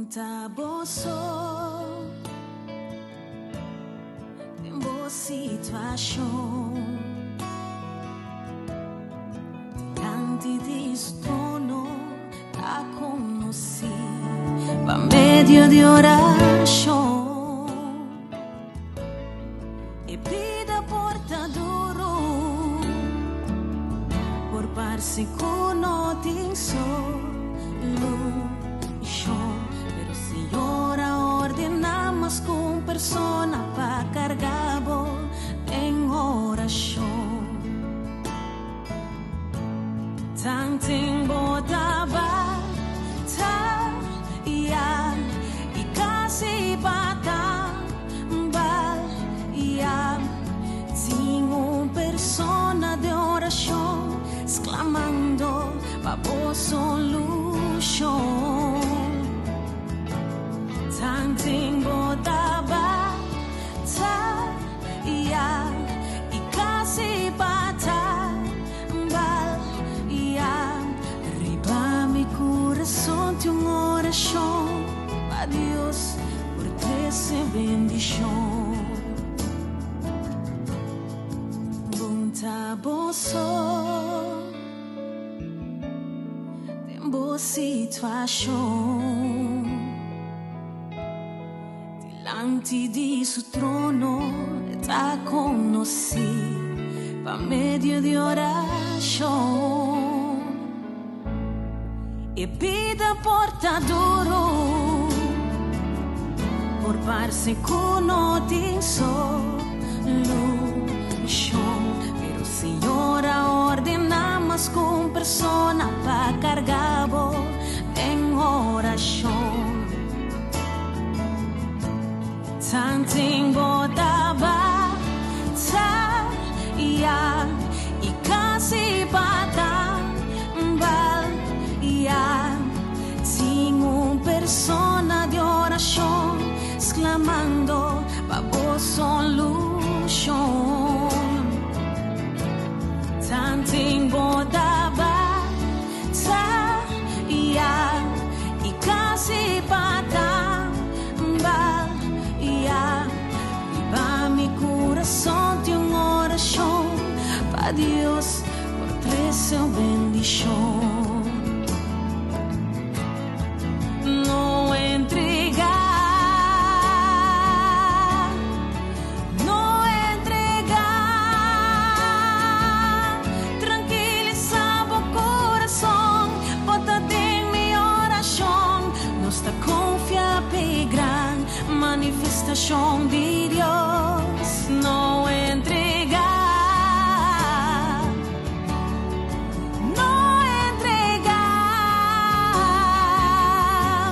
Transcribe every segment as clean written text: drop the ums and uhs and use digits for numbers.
Muita boa tem boa situação diante de su trono a conocí por medio de oração e vida portador por parse conotinso pero Senhora ordenamos com persona para cargar em oração tanto em botava e casi bata tinha persona de oração exclamando para boa solução Tanting botaba e casi bata riba mi coração de uma oração a Deus por trece bendição bunta boso tem boa situação Diante di su trono te conocí por medio de oración e vida portador por parse conotinso pero Senhora ordenamos com persona para cargar em oração Tanting botaba e casi bata tinha persona de oração exclamando para boa solução Tanting botaba e casi bata Viva mi coração de uma oração para Deus por trece bendição não entregar tranquilizar o coração bota em minha oração nos da confia gran manifestação de Deus não entregar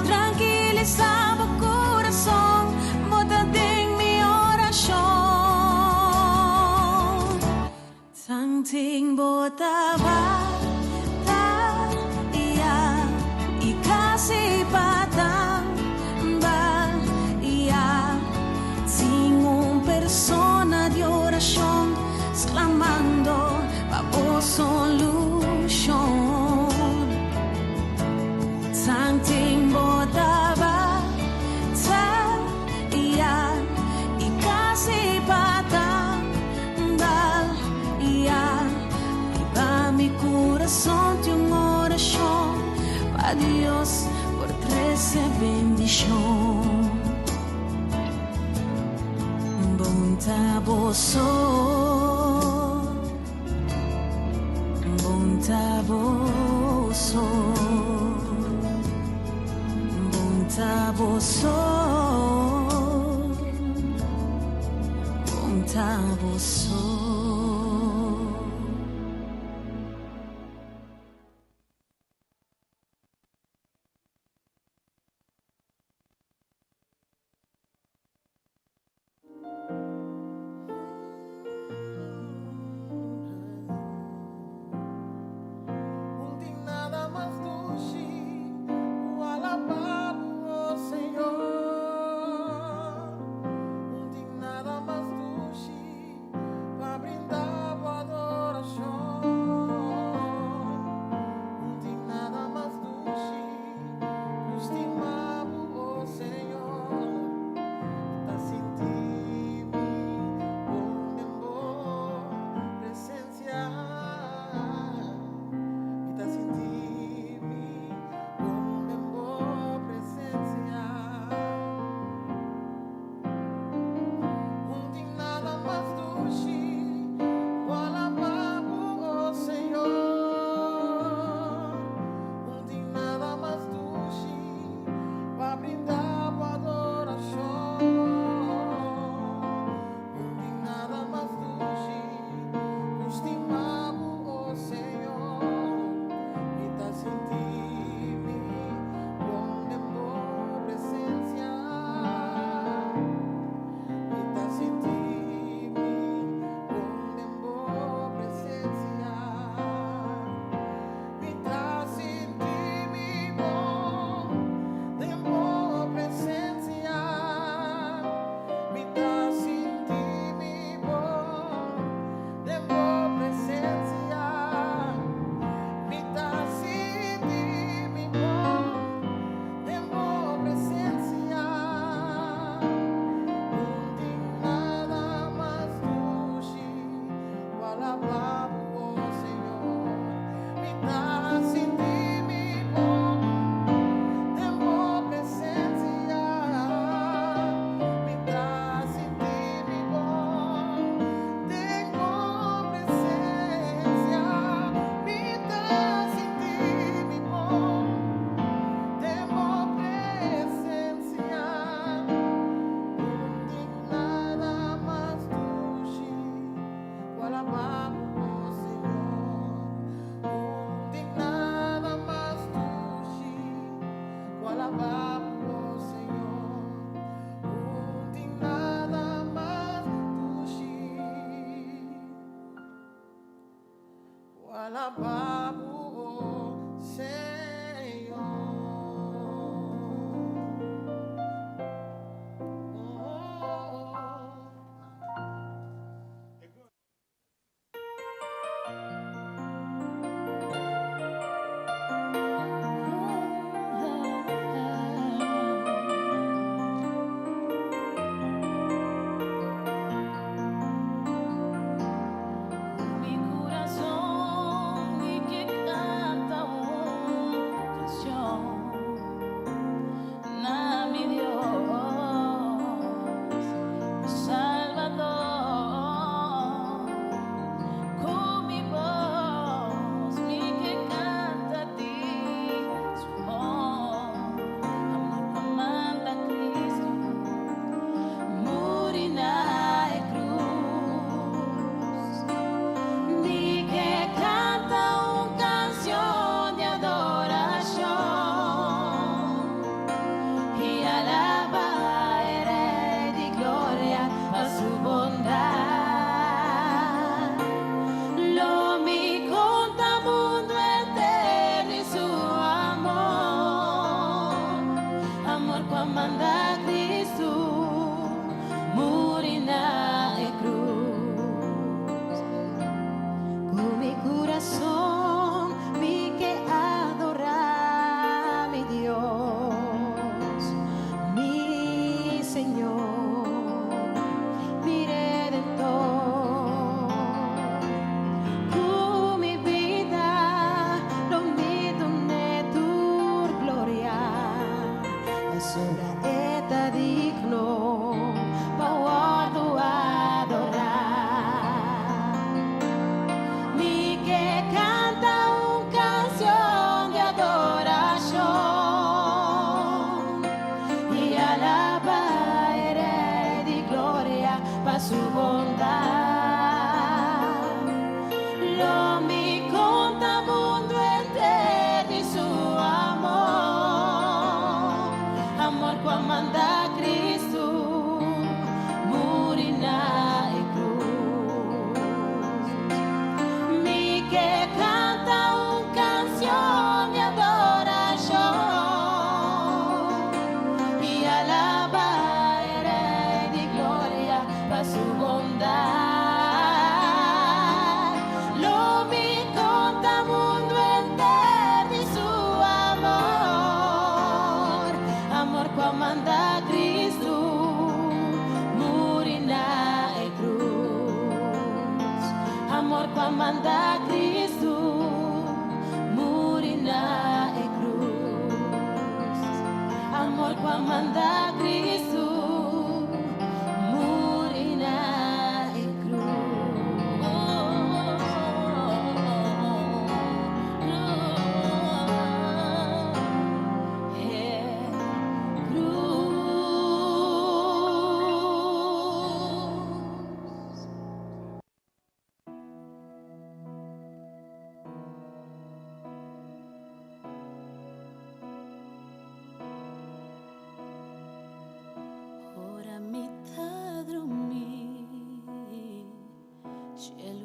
tranquilizar o coração bota em minha oração tanting botava e casi bata persona de oração exclamando para boa solução Tanting botava e casi bata viva mi coração de uma oração para Deus por trece bendição Bunta boso Bunta boso Bunta boso Bunta boso Abre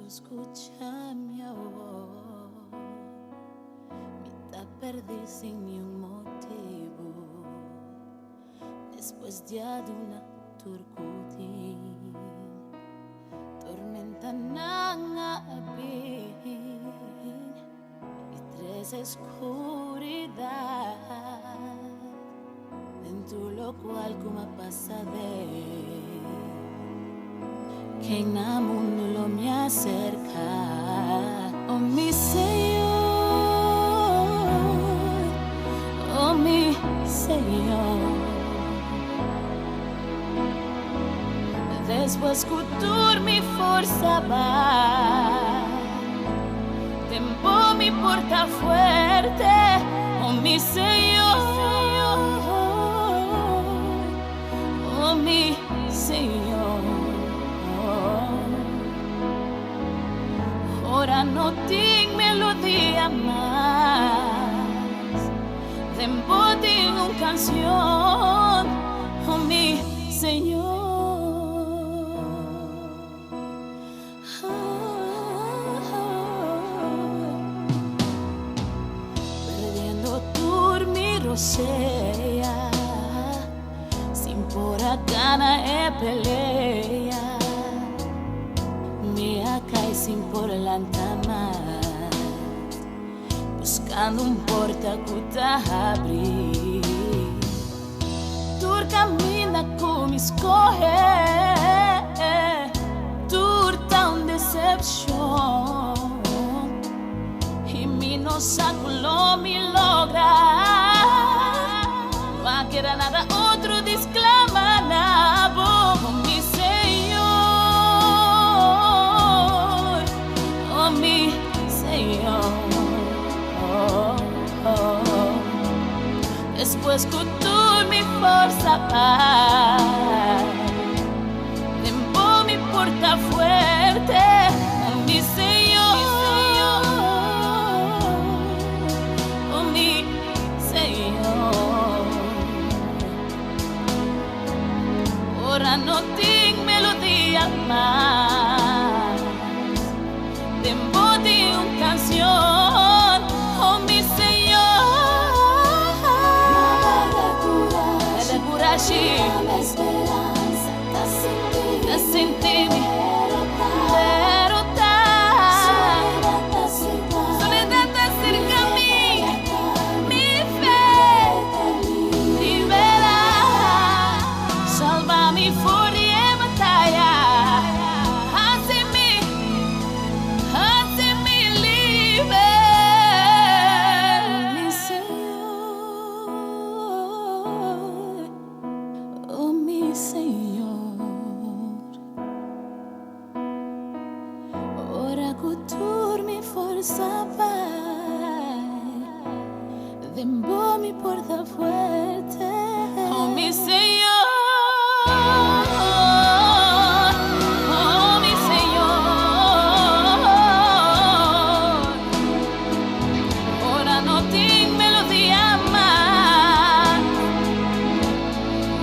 Escucha mi voz, mitad perdí sin ni un motivo, después dia de una turcuti, tormenta nanga abin, y tres escuridad, dentro lo cual como pasa de que en el mundo lo me acerca, oh mi Señor, oh mi Señor. Después que tu mi forza va, tempo mi porta fuerte, oh mi Señor, oh mi Señor. Ora no tengo melodía más, tempo de una canción, oh mi Señor. sea, sin por gana e pelea, me acá y sin por lantama, buscando un porta que abrir. Tu camina como escorre, tu tão decepção, e me no saculo me logra, não quer nada outro desclama na boca, mi Senhor, oh mi Senhor, después que tú mi força paz, tempo mi porta fuerte, oh mi Senhor, oh mi Senhor. Ora no tengo melodia más, tempo de una canción, oh mi Senhor. Dame esperanza, te sentí, pero soledad está cerca a mí, mi fe libera, salva mi furia en batalla, hace mi libre, mi Senhor, oh mi Senhor. Ora que mi força vai, dembo mi porta fuerte, oh mi Senhor, oh mi Senhor. Ora no tengo melodia más,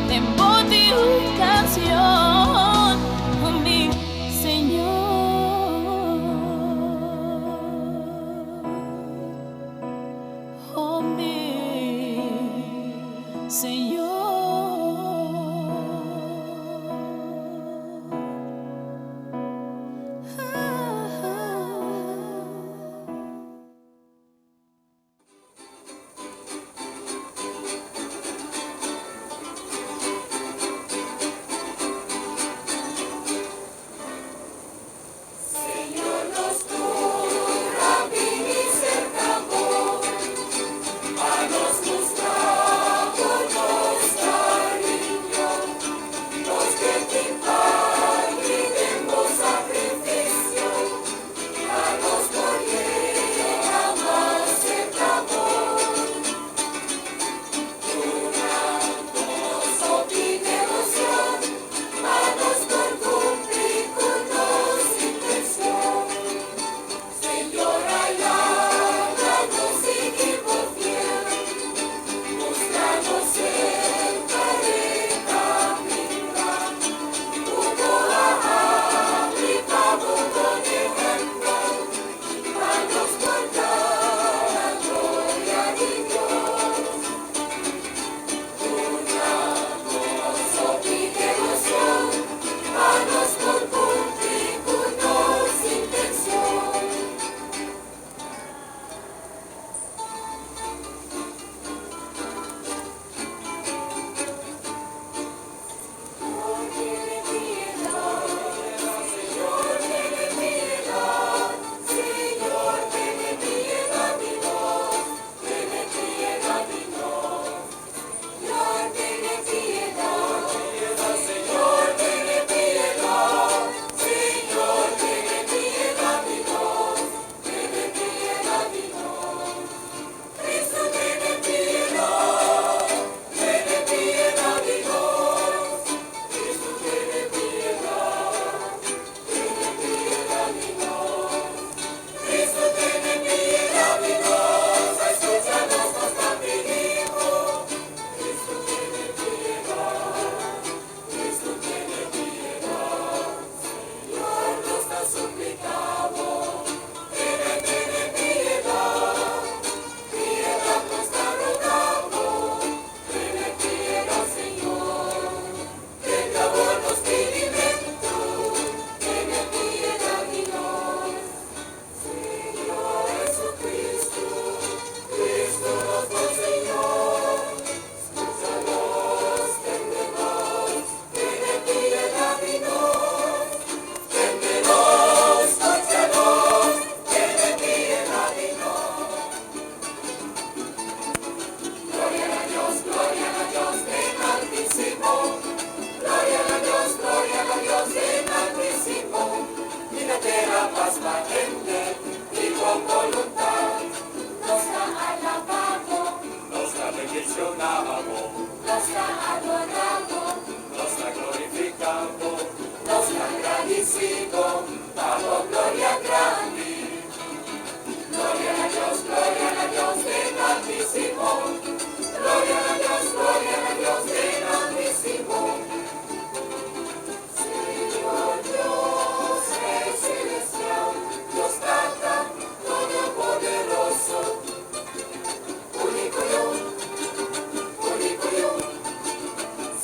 dembo de una canción, oh mi Senhor. Oh, me.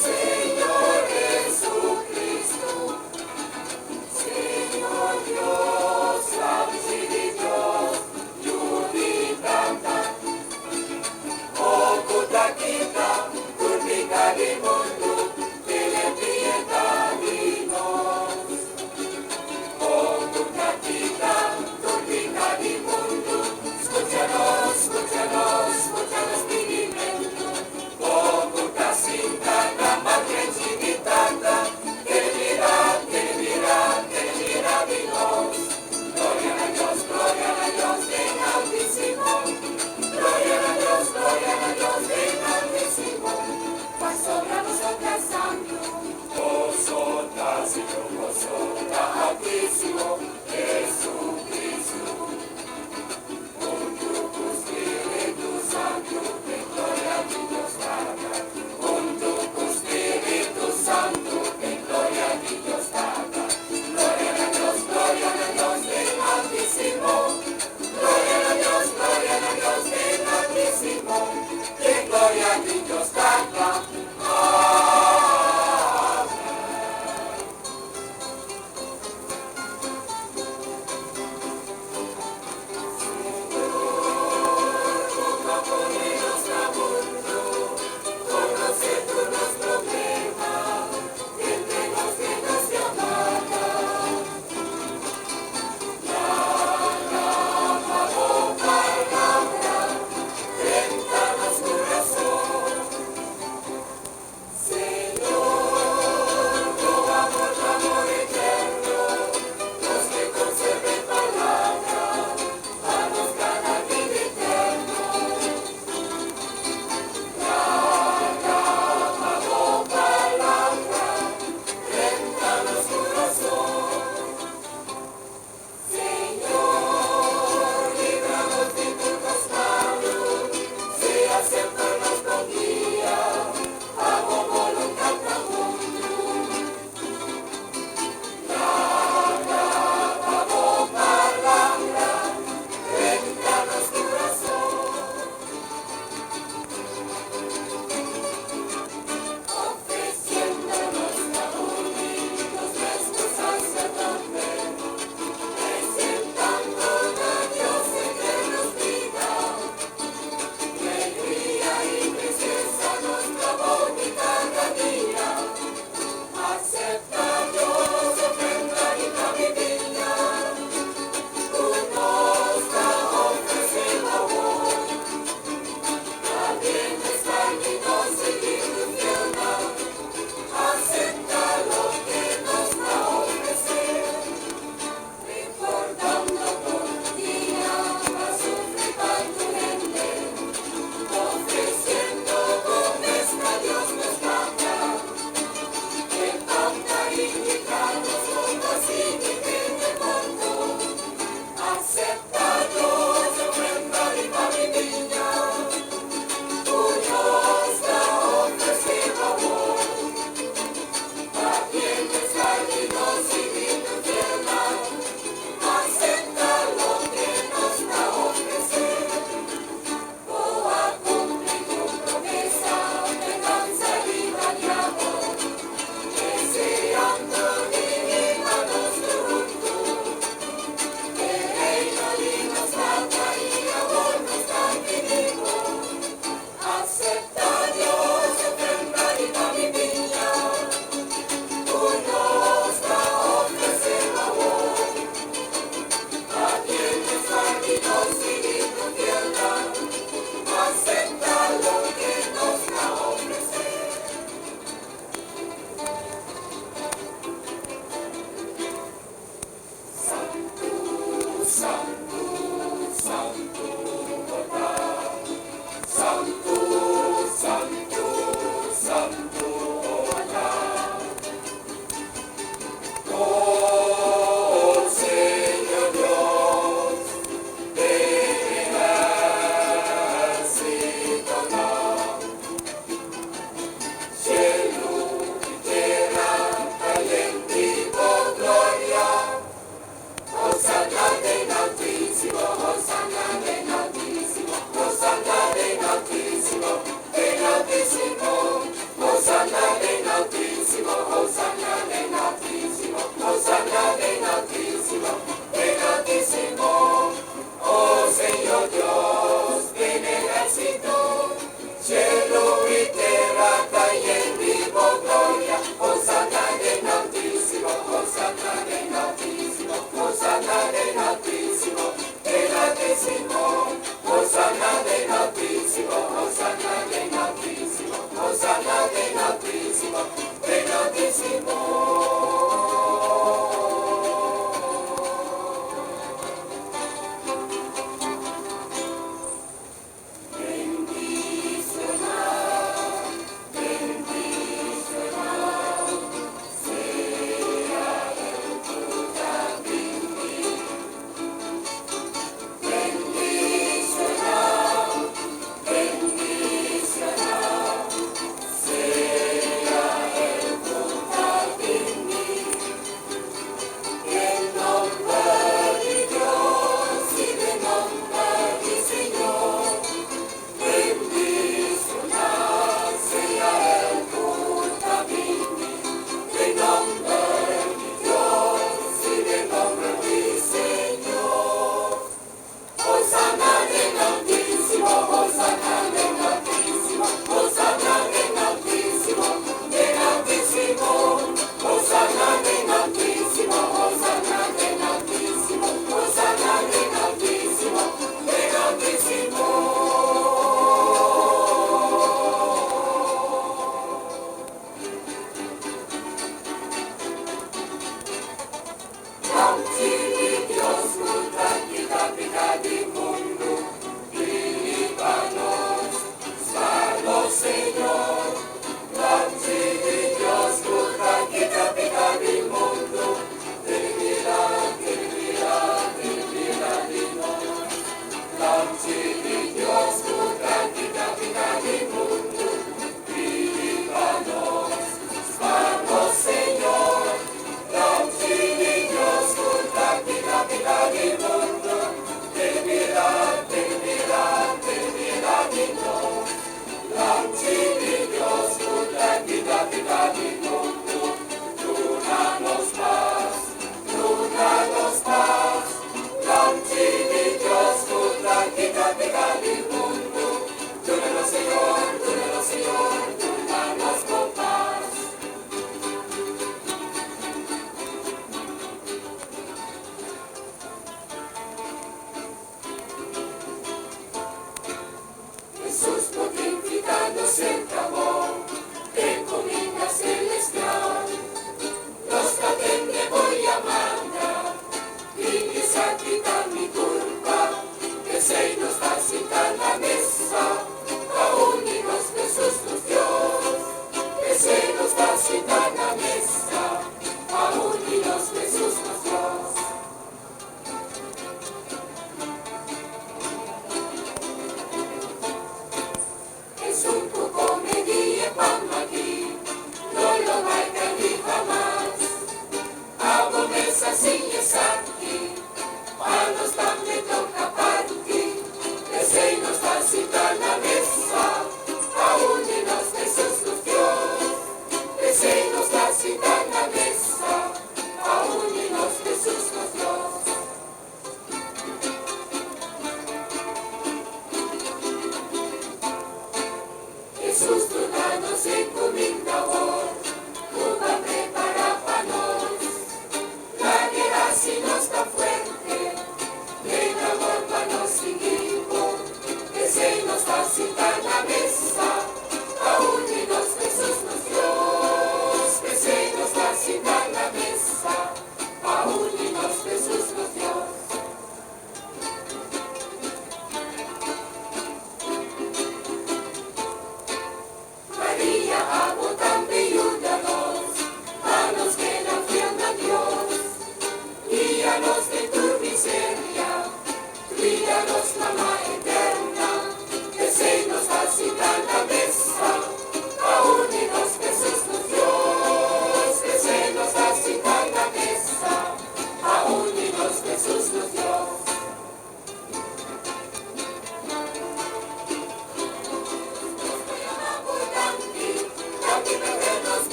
Señor Jesucristo,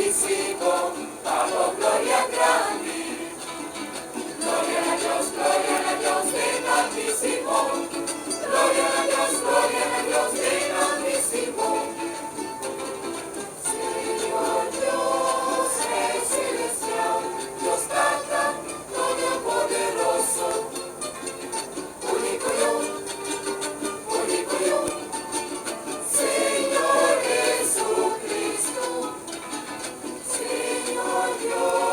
Altísimo, damos gloria grande. Gloria a Dios del Altísimo. Gloria a Dios del Altísimo. Señor Dios, Rey celestial, Dios Tata, todopoderoso, único yo, Señor Jesucristo, Señor Dios.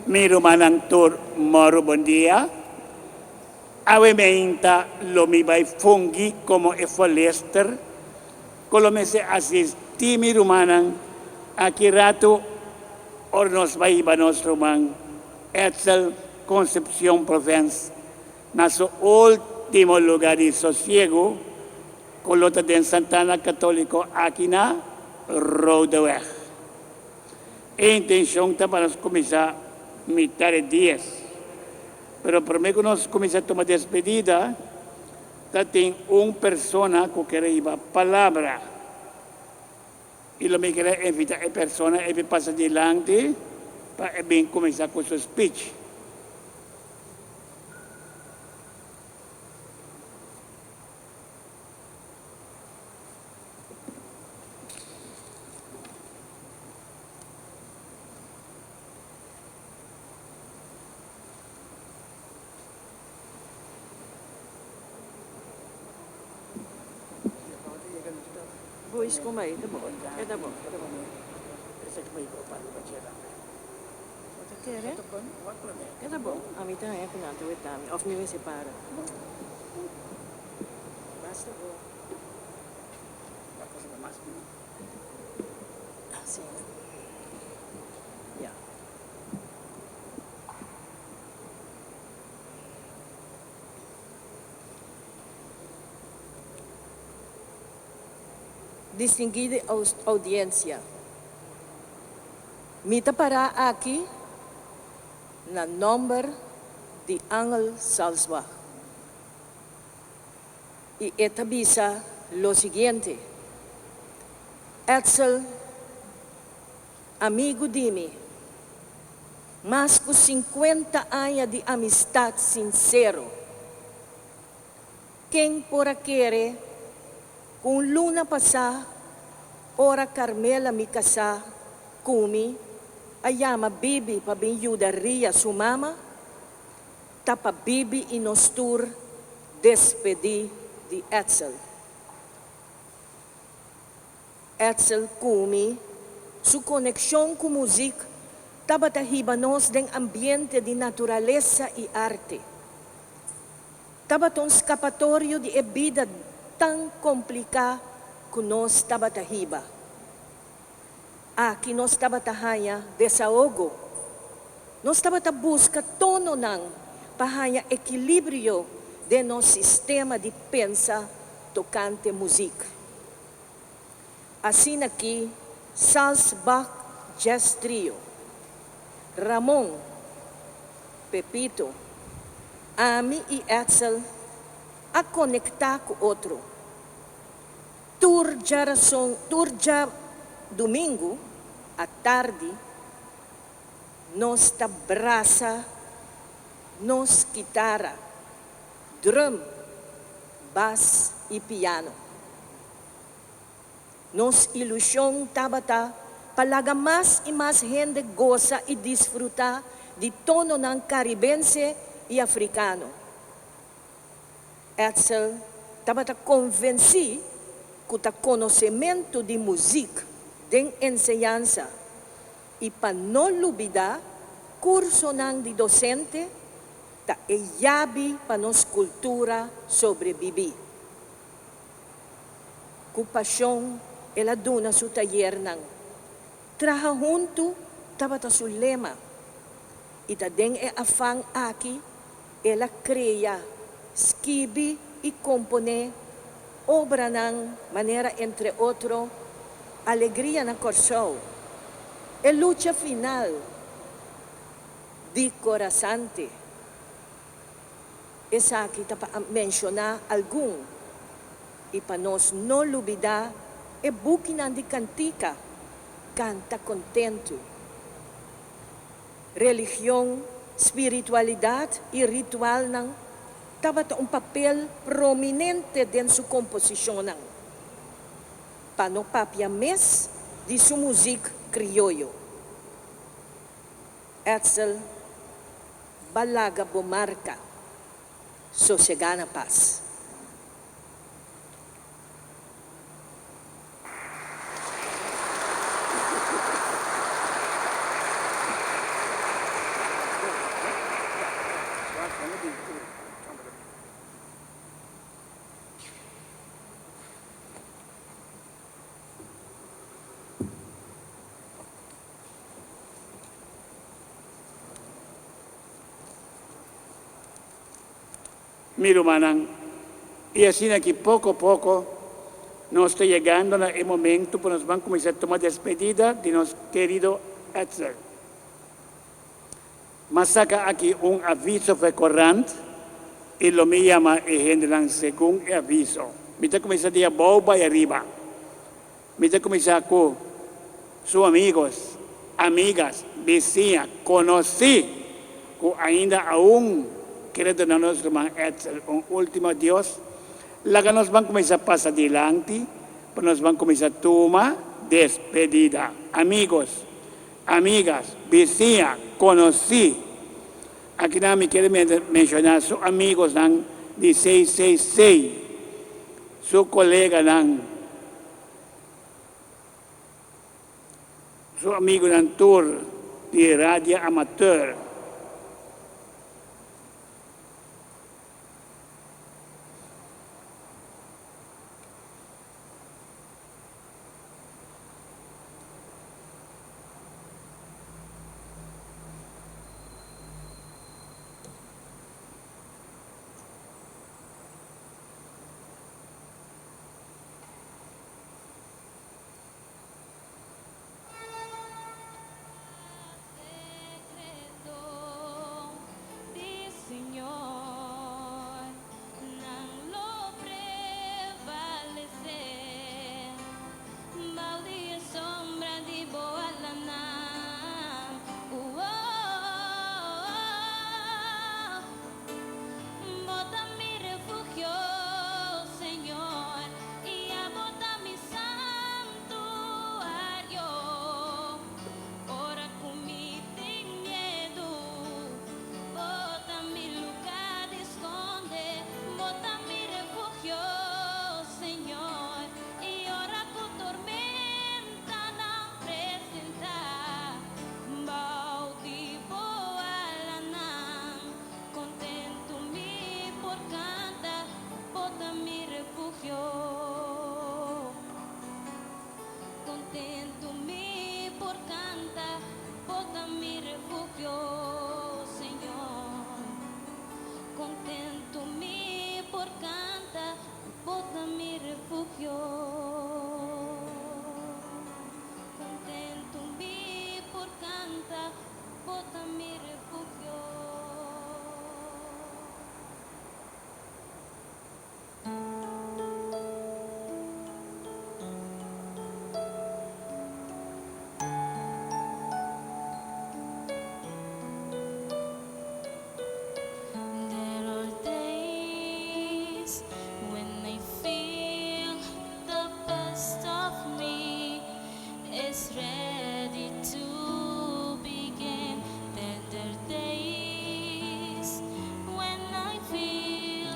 Mirumanang tur moro buen día. Avementa lo mi vai fungi como e folester. Colomese asisti mirumanang akirato or nos vai banos rumang Etzel Concepción Province. Na su último lugar de sosiego, colota de Santana Católico aqui na Rodeweg. A intenção está para nos começar mitad de dias. Pero primeiro que nós começar a tomar despedida, tem persona que quer ir a palavra. E lo me quer invitar a persona a passar adiante para bem começar com seu speech. Voice ko may, ito po. Ito po. Ito po. Amita na yan, pinatawid namin. Off niyo yung separa. Basta po. Sige. Yeah. Distinguida audiencia, mita para aqui na nombre de Ángel Salzbach y etabliza lo siguiente. Etzel, amigo de mim, mais que 50 anos de amistad sincero, quem por querer kung luna pasa, ora Carmela mi casa, kumi, ayama bibi pa binyuda ria sumama, tapa bibi inostur, despedi di Etzel. Etzel kumi, su conexión com música, tabatahibanos den ambiente de naturaleza y arte. Tabaton escapatorio de vida tão complicado que nós tabatahiba. Aqui nós tabatahaya desahogo. Nós busca tono ng pahaya equilíbrio de nosso sistema de pensa tocante música. Assim aqui, Salzbach Jazz Trio, Ramon, Pepito, Ami e Etzel a conectar com outro. Turja domingo, à tarde, nos abraça, nos guitarra, drum, bass e piano. Nos ilusão tabata, palaga mais e mais gente goza e desfruta de tono ng caribense e africano. Etzel tabata convenci que o conhecimento de música, de enseñanza, e para não olvidar, curso ng de docente, ta eyabi para nos cultura sobreviver. Kupasyon, ela duna su taller ng traha junto, tabata su lema, ita den afang aki, ela crea, escribe e compone obra ng manera, entre outro, alegria na coração. E lucha final de corazante. Esa kita pa mencionar algum. E para nós não olvidar, e bukinan de cantica, canta contento. Religião, espiritualidade e ritual ng tabata papel prominente din su composición ng panopapia mes di su music criollo. Etzel Balaga Bumarca, Sosegana Paz. mi hermana. Y así aquí poco a poco nos está llegando el momento para nos van a comenzar a tomar despedida de nuestro querido Etzel. Mas saca aquí un aviso frecuente y lo me llama y generan según el aviso. Me está comenzando a boba y arriba. Me está comenzando con sus amigos, amigas, vecinas, conocí que ainda aún querido de nuestro hermano Etzel, un último Dios. La que nos van a comenzar a pasar adelante, pues nos van a comenzar a tomar despedida. Amigos, amigas, vecinas, conocí. Aquí nada me quiere mencionar sus amigos de 666, su colega, su amigo tour de radio amateur.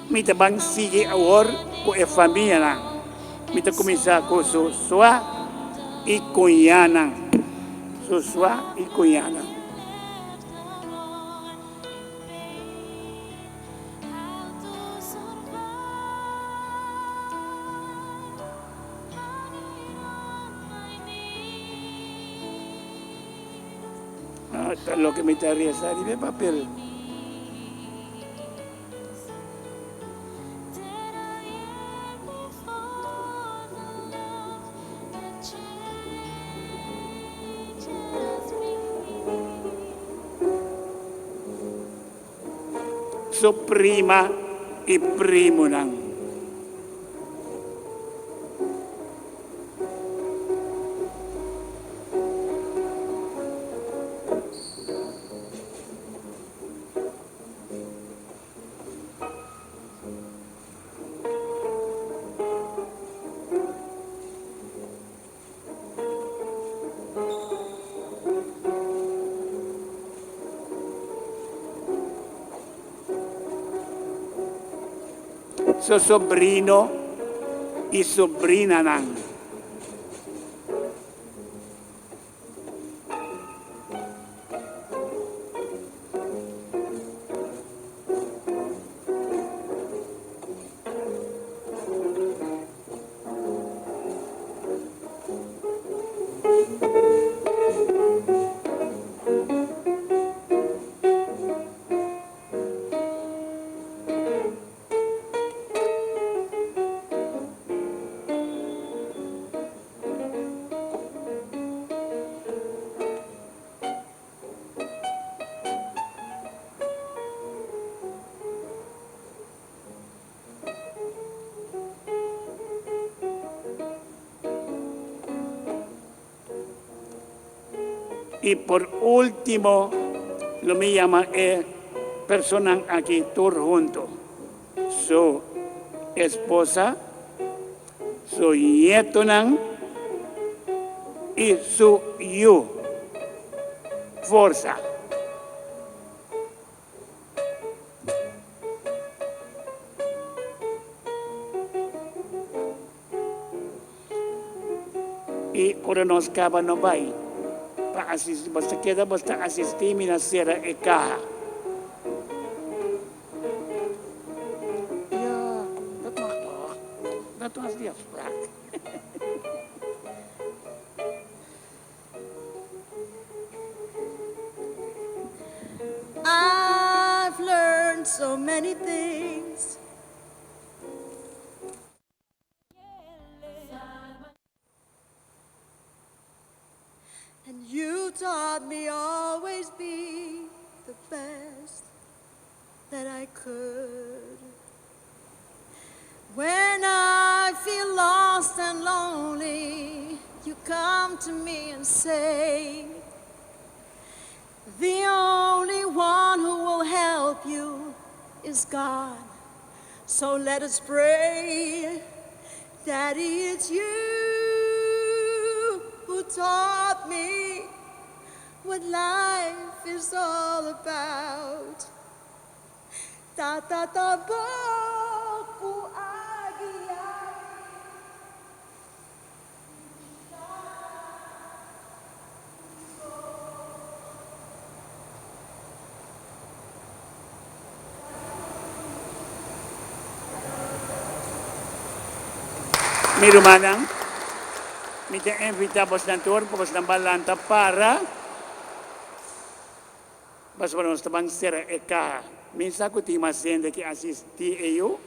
Mita bang sige awor ko e familia na. Mita kumisa ko suswa i kunyana. Suswa i kunyana. Lo que me está rezando de papel. Su prima y primo nang. Su sobrino y sobrina nang. Y por último, lo me llama persona aquí todos juntos. Su esposa, su nieto y su fuerza. Y ahora nos acaba no va. Basta queda basta assistir na sera e caja. Ja, dat mag toch. Dat was die afspraak. I've learned so many things. And you taught me always be the best that I could. When I feel lost and lonely, you come to me and say, the only one who will help you is God. So let us pray, Daddy, it's you who taught me what life is all about. Tatatabaku agiya. Mirumanang, mite invitamos ng tour, pagos ng balanta para mas manos tabang sera eka. Minsa ko ti masende ki asisti eyo.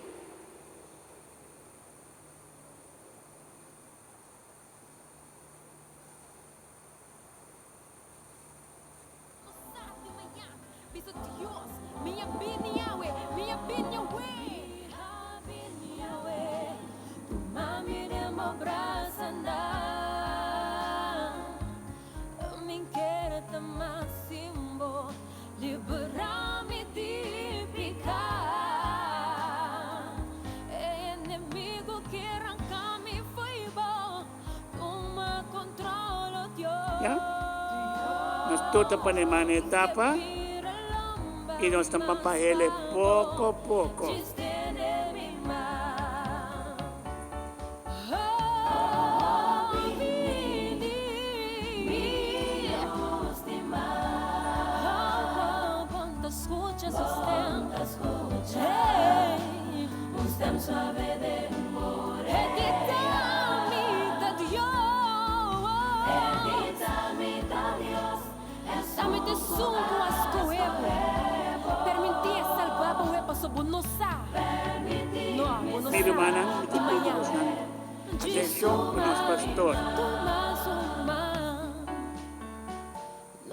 Nos tota pa ni mana etapa y nos tampapahele poco a poco. Suave de amor, Dame te sungo as coebo, permitir salvar o epa sobo no sa. No amo no sa. Mirumanang, itutulong ng atensyon ko ng pastor.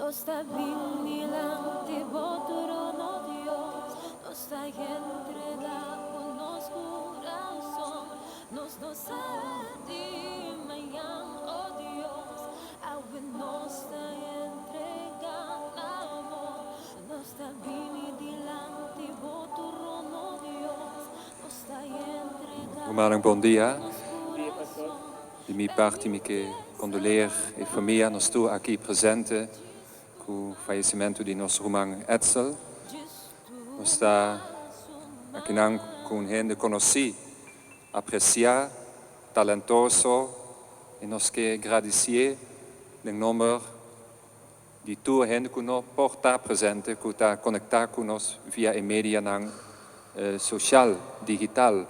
Nos está vinilante trono Dios, nos está entregado nos corazón, nos a ti mañana, oh Dios, aún nos está entregado, nos está vinilante trono Dios, nos está entregado. Romanang, bom dia. De minha parte, me condoleer a família, nós estou aqui presente com o falecimento de nosso irmão Edsel. Nós está aqui com gente conheci, apreciar, talentoso, e nós que agradecer em nome de toda a gente que não pode estar presente, que está conectada com nós via a mídia social, digital.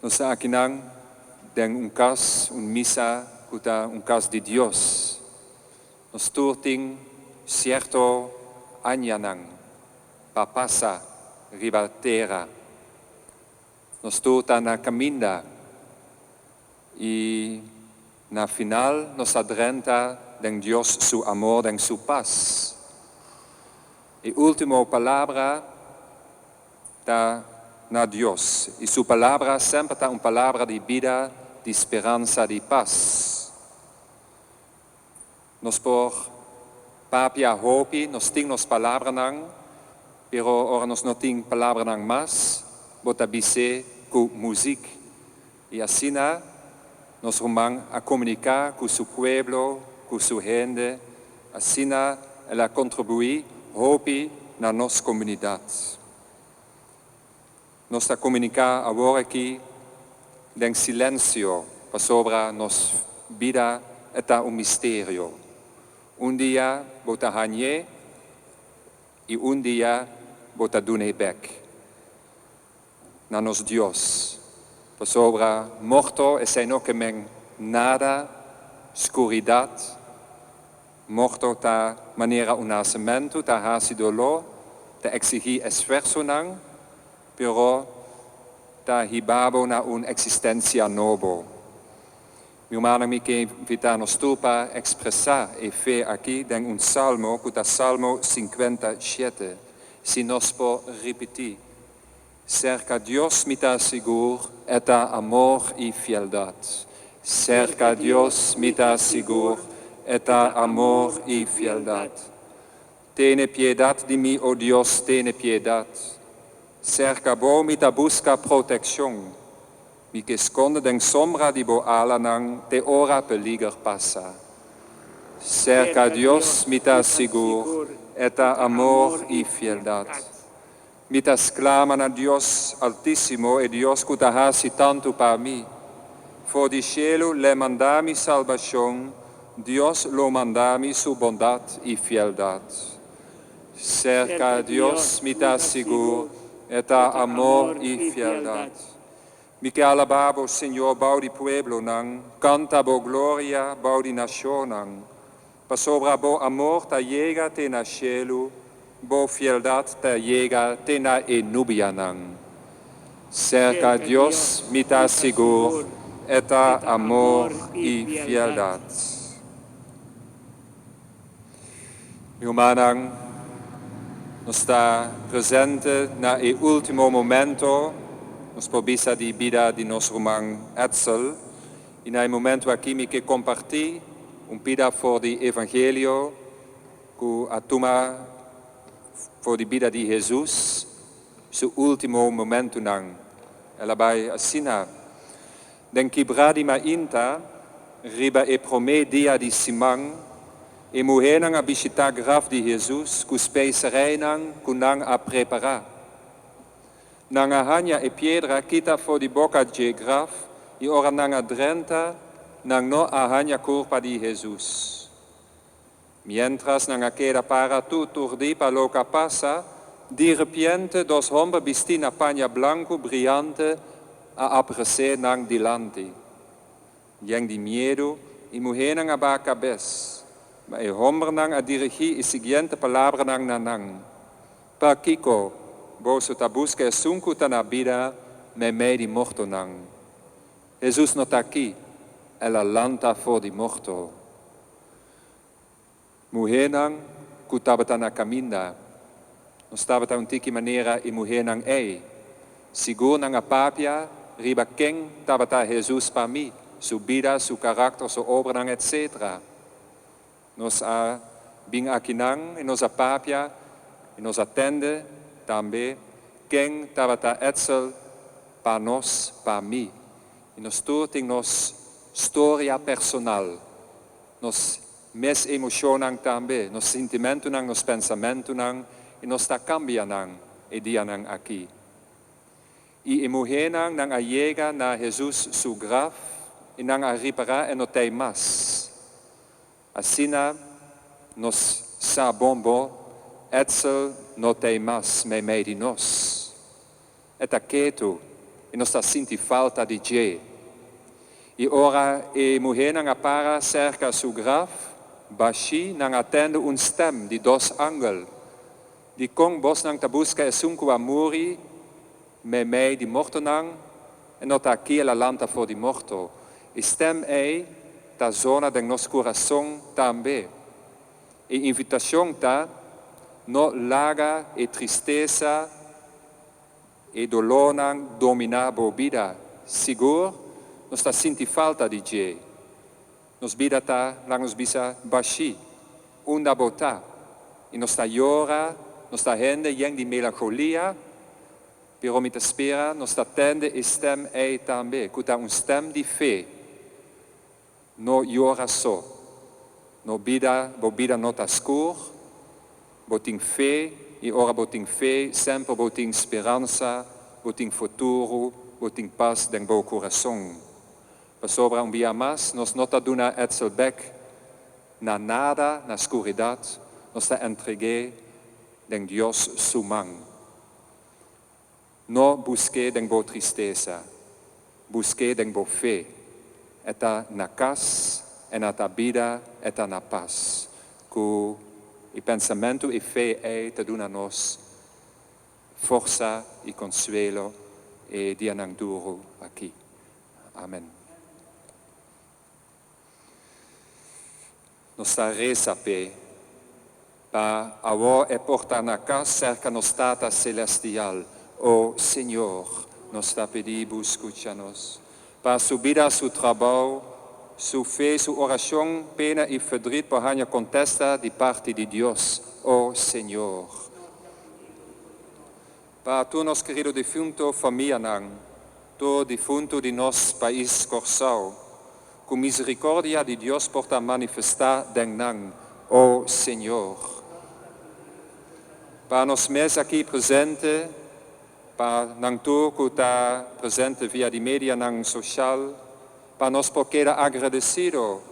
Nós está aqui tem caso, missa, que está caso de Deus. Nós temos certo anyanang, papasa, ribaltera. Nós estamos na caminha e na final nós adrenta de Deus seu amor, de sua paz. E última palavra está na Deus. E sua palavra sempre está uma palavra de vida, de esperança, de paz. Nos por papia hopi, nos ting nos palabra nang, pero ora nos no ting palabra nang mas, bota bise ku music. Y así nos rumang a comunicar con su pueblo, con su gente, así ela contribuir hopi na nos comunidad. Nos a comunicar agora aqui den silêncio para sobre nos vida eta mistério. Dia bota hanye e dia bota dunebek. Na nos Dios. Para sobre morto é no que men nada, escuridad. Morto ta maneira un nascimento, ta hasi dolor, ta exigir esforço nang, pero ta hibabo na un existência novo. Meu mano me que invitar nos tu para expressar e fé aqui den un salmo, que é Salmo 57. Se nós por repetir, cerca Deus me dá seguro, eta amor e fieldade. Cerca Deus me dá seguro, eta amor e fieldade. Tene piedade de mim, oh Deus, tene piedade. Cerca bo me dá busca proteção. Me que esconde den sombra de bo alanang, te ora peliger passa. Cerca Deus me dá seguro, eta amor e fieldade. Me dá exclama na Deus altíssimo, e Deus que dá hasi tanto para mim. For di cielo le mandami salvação, Deus lo mandami su bondade e fieldade. Cerca Deus me dá seguro, eta amor e fieldade. Mi que alababo, Senhor, bau di pueblo nang, canta bo gloria, bau di nación nang. Pa sobra bo amor ta llega te na cielo, bo fieldad ta llega te na enubia nang. Cerca Dios mi ta seguro, eta amor y fieldad. Mi humanang, nos está presente na el último momento, nos pobisa di vida di nos rumang Etzel, in een momento aqui me que comparti pida voor di evangelio, ku atuma voor di vida di Jesus, su último momento nang. Ela vai assina. Den kibradi ma inta, riba e promedia di simang, e muhenang a bisita graf di Jesus, ku speiserij nang, ku nang a prepara. Nanga hanya e piedra kita for di boca de graf, e ora nanga drenta, nang no a hanya curpa di Jesus. Mientras nanga queda para tu turdi pa loca passa, di repente dos hombre bistina paña blanco brillante a aprese nang dilanti. Yang di miedo, e mujer nang aba cabez, ma e hombre nang a dirigi e siguiente palabra nang nanang. Pa kiko, boso ta busca e sunku ta na vida, me di morto nang. Jesus não está aqui, ela lanta for di morto. Mujer nang, kutaba ta na caminda, não estava ta tiki maneira e mujer nang ei. Sigur nang a papia, riba ken taba ta Jesus pa mi, su vida, su carácter, su obra nang etc. Nos a bing aqui nang, e nos a papia, e nos atende também, ken taba ta Etzel pa nos, pa mi. E nos toting nos história personal, nos mes emocionang também, nos sentimento nang, nos pensamento nang, e nos ta cambia nang, e dia nang aqui. E mujer nang nang a llega na Jesus su graf, e nang a ripara e no tei mas. Asina nos sa bombo, Etzel no tei mas me di nos. Et a keto, e nos ta sinti falta di je. E ora e mujer nang para cerca su graf, baixi nang atende stem di dos angel. Di kong bos nang ta busca e sunku amuri, me di morto nang, e not aqui la lanta for di morto. E stem ta zona den nos coração também. E invitação ta, no laga e tristeza e dolor nang domina bo vida. Sigur, nos ta sinti falta di je. nos bidata, lang nos bisa bashi, unda bota. E nos ta llora, nos ta hende, jeng di melancholia, pero mit spera, nos ta tende e stem ei tambe, kuta un stem di fe, no llora so, no bida, bo bida not ascur, boting fe, e ora boting fe, sempre boting speranza, boting futuro, boting paz den bo corazon. Pa sobra un dia mas, nos nota duna etzelbek, na nada, na escuridad, nos ta entregue den Dios sumang. No busque den bo tristeza, busque den bo fe, eta na cas, en ata vida, eta na paz. Cu i pensamento e fe ei te duna nos forza e consuelo e dianang duro aqui. Amen. Nos sta resa pe, pa avo e porta na cas cerca nos tata celestial, o Senhor, nos sta pedibus escucha-nos, pa su vida, su trabalho, su fe, su oração, pena e verdriet, por hanya contesta de parte de Deus, o Senhor. Pa tu nos querido defunto família nang, tu defunto de nos país Corsau, com misericórdia de Deus porta manifestar den nang, o Senhor. Pa nos mes aqui presente, pa nang tu que está presente via de media nang social, pa nos queda agradecido,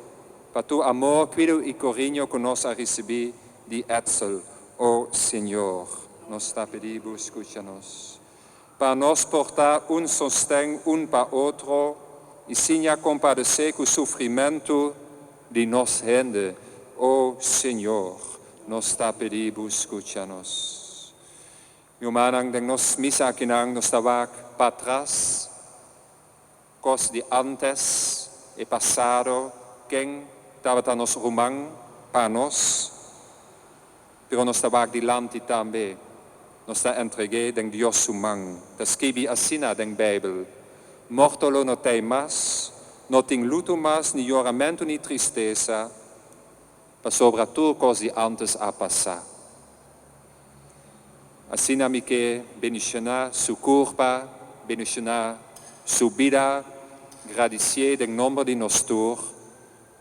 pa tu amor, cuido e carinho que nos ha recebido de Etzel, o Senhor. Nos está pedimos, escucha-nos. Pa nos portar un sostén un pa outro, e sim a compadecer com o sofrimento de nos gente, o Senhor. Nos está pedimos, escucha-nos. Meu manang, den nos misa aqui nang, nos tabak para trás, cos de antes e passado, quem estava nos rumang para nós, pero nos tabak dilante também, nos está entregue den Deus sumang, das escrevi assina den Bijbel, mortolo no tem mas, no tem luto mas, ni lloramento ni tristeza, pa sobra tu cos de antes a passar. Assina mi que beniciona su curpa, beniciona su vida, agradecer den nombre de nos tour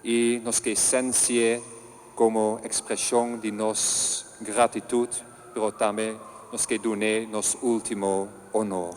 e nos que sensie como expressão de nos gratitud, pero também nos que dune nos último honor.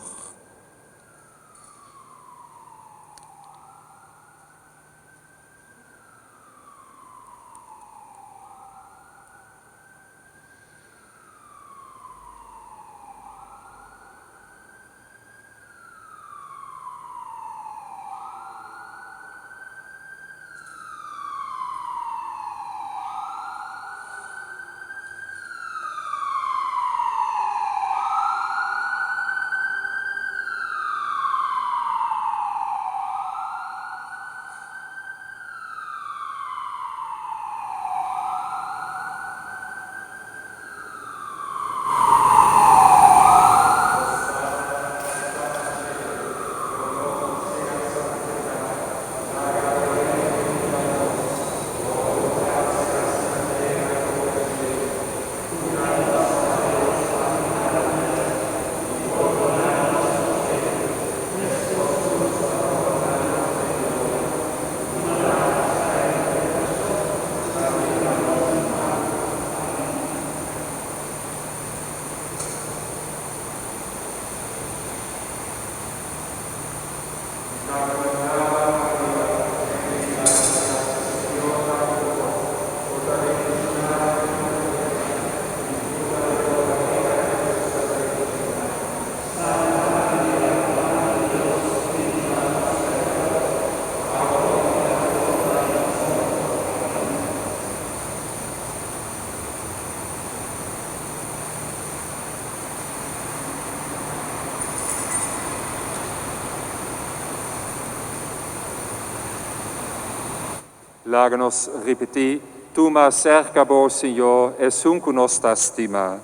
Láganos repetir, tu me acerca vos, Senhor, és com nos estima.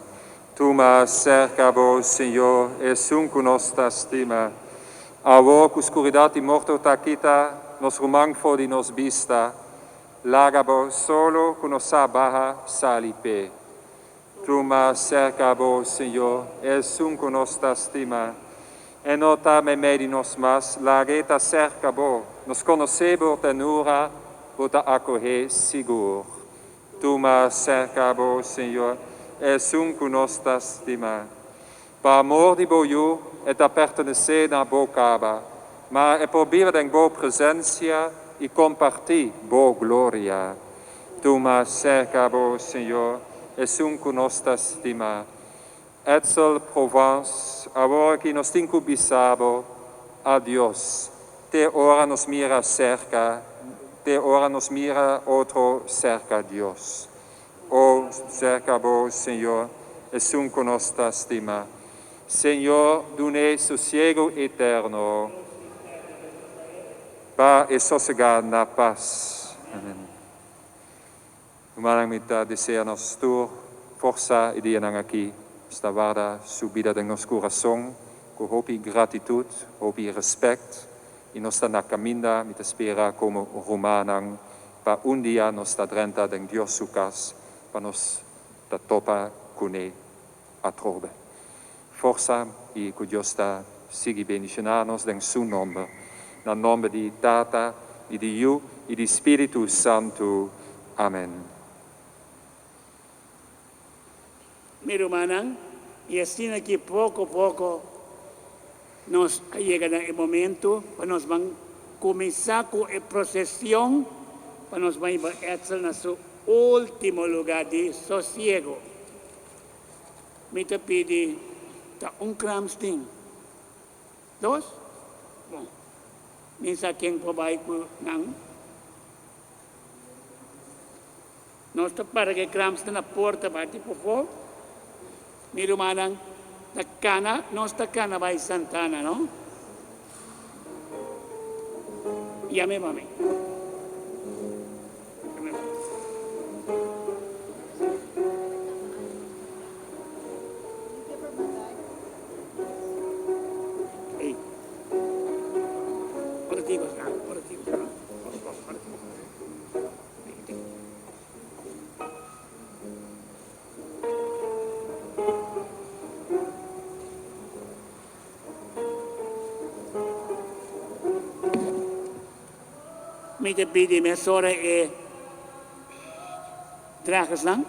Tu me acerca vos, Senhor, és com nos estima. A vos, escuridade e morto taquita, nos rumang for de nos vista, Lagabo solo conosca baha salipe. Tu ma cercabo, Senhor, és conosca estima. E nota me medinos mas, lageta cercabo, nos conocebo tenura, bota acorrer seguro. Tu ma cercabo, Senhor, és conosca estima. Pa amor di boiu, et a pertenecer na bocaba, ma é por viver em boa presença e compartir boa glória. Tu ma cercabo, Senhor, és conosca estima. Etzel Provence, agora que nos incubissabo a Deus, te ora nos mira cerca, te ora nos mira outro cerca Deus. O cercabo, Senhor, és conosca estima. Senhor, dune sossego eterno, paz e sossegado na paz. Amém. Humanang mita deseja-nos tu força e dienang aqui, esta guarda subida de nosso coração, com hopi gratitude, hopi respeito, e nós está na caminha, me espera como romanang, para dia nós está drenta de Deus sucas, para nós está topa cune a trobe. Força e que Deus está siga bendicionar-nos em seu nome, no nome de Tata, e de Yu, e de Espírito Santo. Amém. Meu irmão, e assim aqui pouco a pouco, nós chegamos no momento para nós vamos começar com a procissão, para nós vamos para nosso último lugar de sossego. Me te pedi kramsting. Dos? Bom. Minsa quem pabai ko nang. Nós está para que kramsting na porta bati por favor. Miro manang takana, nós takana vai Santana, não? Yame mami. Me te pedi me sora e tragas lang.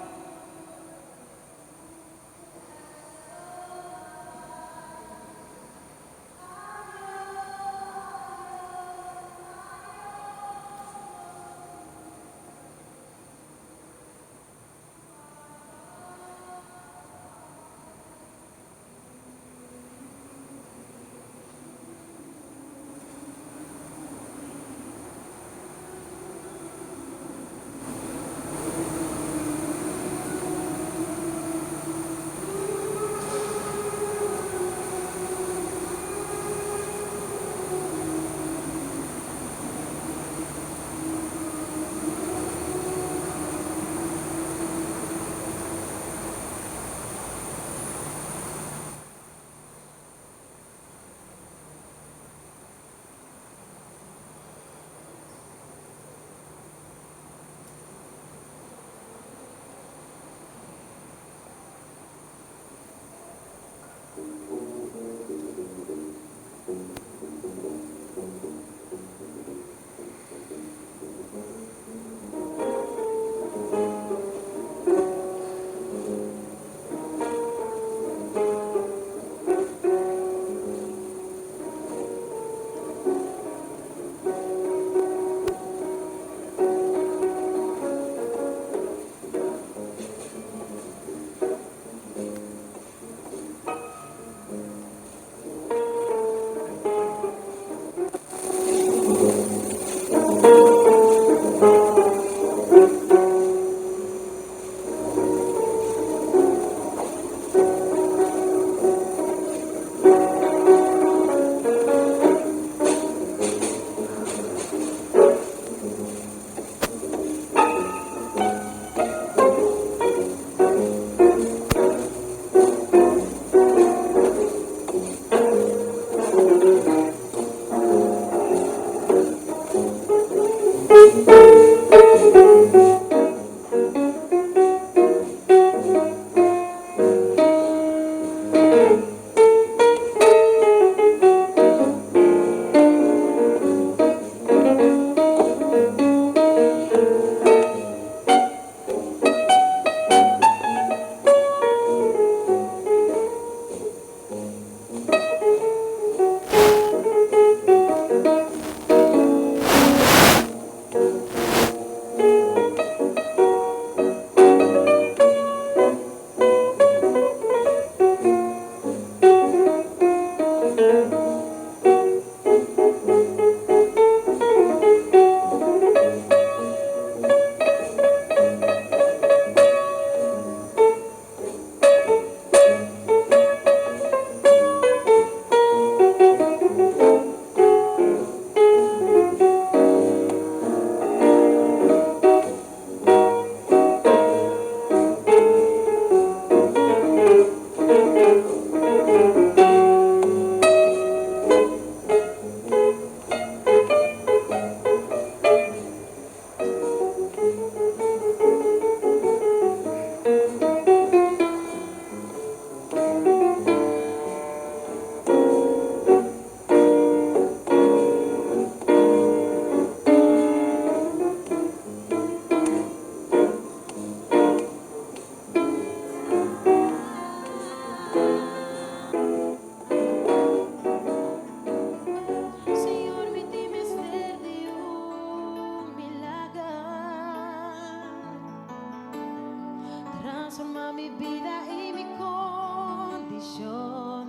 transforma mi vida y mi condición,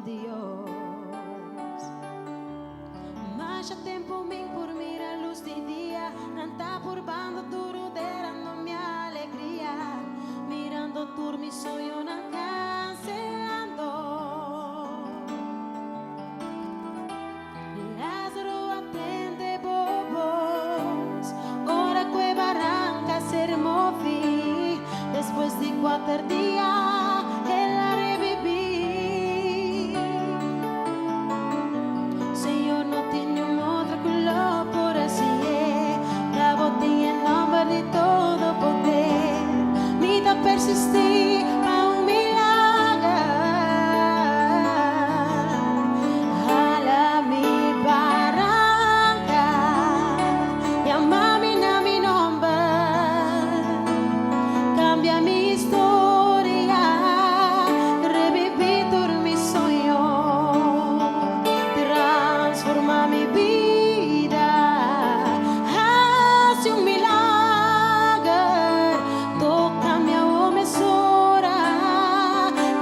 Dios. Mas já tempo me por mirar a luz de dia, não tá por bando duro derando minha alegria, mirando tur mi sonho não cancelando. Lázaro atende bobos, ora que barranca se removi, después de 4 días ela reviví. Senhor, não tenho outra color por assim é, da botinha em nome de todo poder, me dá persistir a um milagre. Jala mi barranca, llama-me na mi nombre, cambia mi historia, reviví todo mi sueño, transforma mi vida, hace un milagre, toca mi mesura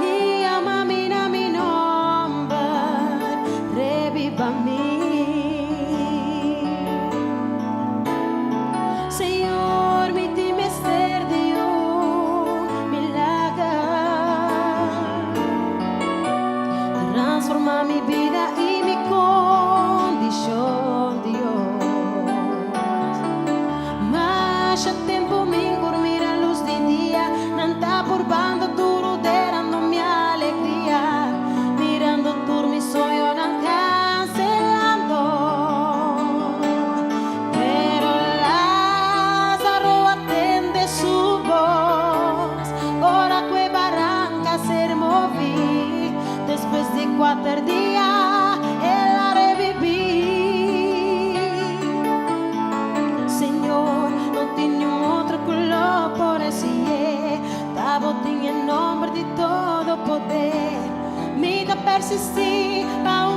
y llama-me na mi nombre, reviva mí. Senhor, me di mister de un milagre, transforma mi vida y mi condición, Dios. Mas já tempo me dormir a luz de dia, não tá por bando duro derando minha alegria, mirando tur mi sonho não cancelando. Pero Lázaro atende su voz, ora que barranca se removí, después de 4 días ela reviví. Senhor, não tenho outro color por esse é, da botinha em nome de todo poder, me dá persistir a